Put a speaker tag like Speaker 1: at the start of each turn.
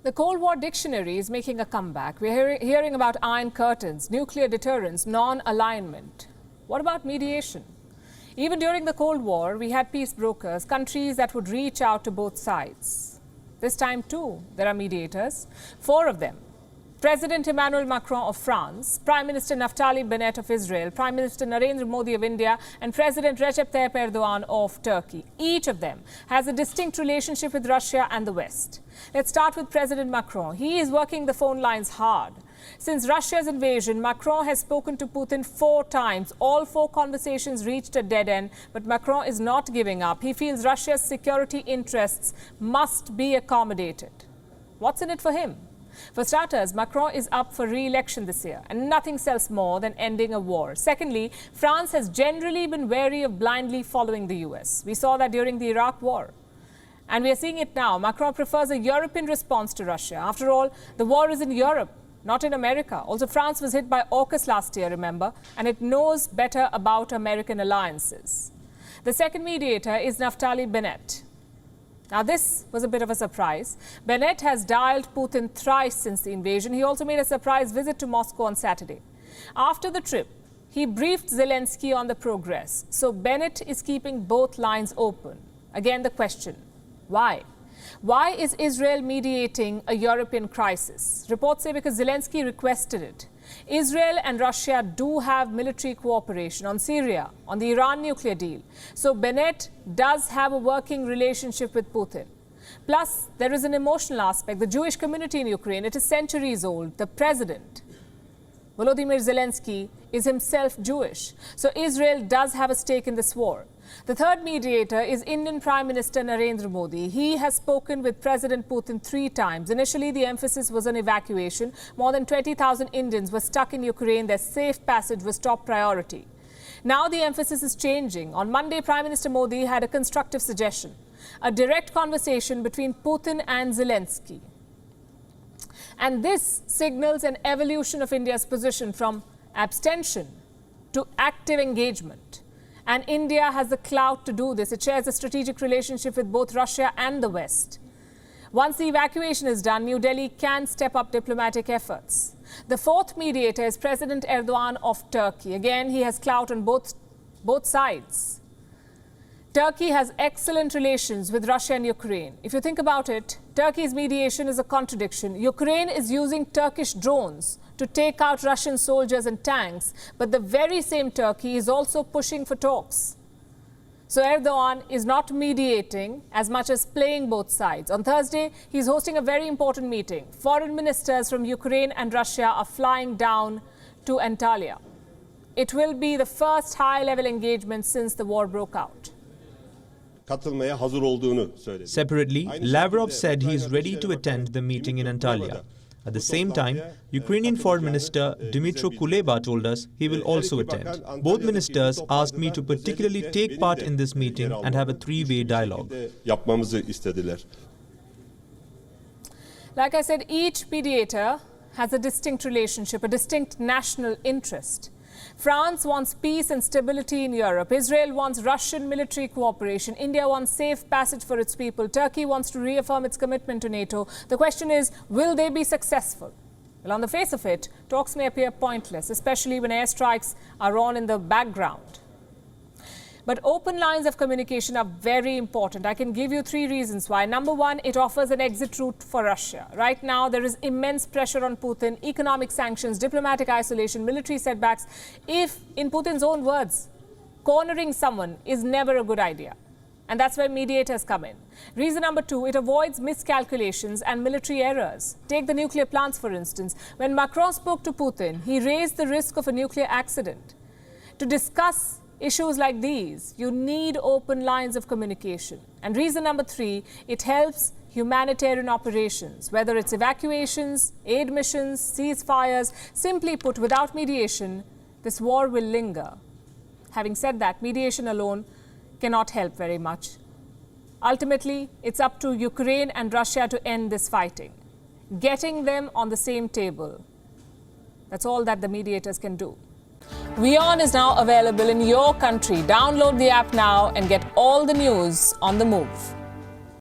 Speaker 1: The Cold War dictionary is making a comeback. We're hearing about iron curtains, nuclear deterrence, non-alignment. What about mediation? Even during the Cold War, we had peace brokers, countries that would reach out to both sides. This time too, there are mediators, 4 of them. President Emmanuel Macron of France, Prime Minister Naftali Bennett of Israel, Prime Minister Narendra Modi of India, and President Recep Tayyip Erdogan of Turkey. Each of them has a distinct relationship with Russia and the West. Let's start with President Macron. He is working the phone lines hard. Since Russia's invasion, Macron has spoken to Putin 4 times. All 4 conversations reached a dead end, but Macron is not giving up. He feels Russia's security interests must be accommodated. What's in it for him? For starters, Macron is up for re-election this year, and nothing sells more than ending a war. Secondly, France has generally been wary of blindly following the US. We saw that during the Iraq war. And we are seeing it now. Macron prefers a European response to Russia. After all, the war is in Europe, not in America. Also, France was hit by AUKUS last year, remember, and it knows better about American alliances. The second mediator is Naftali Bennett. Now, this was a bit of a surprise. Bennett has dialed Putin thrice since the invasion. He also made a surprise visit to Moscow on Saturday. After the trip, he briefed Zelensky on the progress. So Bennett is keeping both lines open. Again, the question, why? Why is Israel mediating a European crisis? Reports say because Zelensky requested it. Israel and Russia do have military cooperation on Syria, on the Iran nuclear deal. So Bennett does have a working relationship with Putin. Plus, there is an emotional aspect. The Jewish community in Ukraine, it is centuries old. The president, Volodymyr Zelensky, is himself Jewish. So Israel does have a stake in this war. The third mediator is Indian Prime Minister Narendra Modi. He has spoken with President Putin 3 times. Initially, the emphasis was on evacuation. More than 20,000 Indians were stuck in Ukraine. Their safe passage was top priority. Now the emphasis is changing. On Monday, Prime Minister Modi had a constructive suggestion, a direct conversation between Putin and Zelensky. And this signals an evolution of India's position from abstention to active engagement. And India has the clout to do this. It shares a strategic relationship with both Russia and the West. Once the evacuation is done, New Delhi can step up diplomatic efforts. The fourth mediator is President Erdogan of Turkey. Again, he has clout on both sides. Turkey has excellent relations with Russia and Ukraine. If you think about it, Turkey's mediation is a contradiction. Ukraine is using Turkish drones to take out Russian soldiers and tanks, but the very same Turkey is also pushing for talks. So Erdogan is not mediating as much as playing both sides. On Thursday, he's hosting a very important meeting. Foreign ministers from Ukraine and Russia are flying down to Antalya. It will be the first high-level engagement since the war broke out.
Speaker 2: Separately, Lavrov said he is ready to attend the meeting in Antalya. At the same time, Ukrainian Foreign Minister Dmytro Kuleba told us he will also attend. Both ministers asked me to particularly take part in this meeting and have a 3-way dialogue.
Speaker 1: Like I said, each mediator has a distinct relationship, a distinct national interest. France wants peace and stability in Europe. Israel wants Russian military cooperation. India wants safe passage for its people. Turkey wants to reaffirm its commitment to NATO. The question is, will they be successful? Well, on the face of it, talks may appear pointless, especially when airstrikes are on in the background. But open lines of communication are very important. I can give you 3 reasons why. Number 1, it offers an exit route for Russia. Right now, there is immense pressure on Putin, economic sanctions, diplomatic isolation, military setbacks. If, in Putin's own words, cornering someone is never a good idea. And that's where mediators come in. Reason number 2, it avoids miscalculations and military errors. Take the nuclear plants, for instance. When Macron spoke to Putin, he raised the risk of a nuclear accident. To discuss issues like these, you need open lines of communication. And reason number 3, it helps humanitarian operations, whether it's evacuations, aid missions, ceasefires. Simply put, without mediation, this war will linger. Having said that, mediation alone cannot help very much. Ultimately, it's up to Ukraine and Russia to end this fighting. Getting them on the same table. That's all that the mediators can do. WION is now available in your country. Download the app now and get all the news on the move.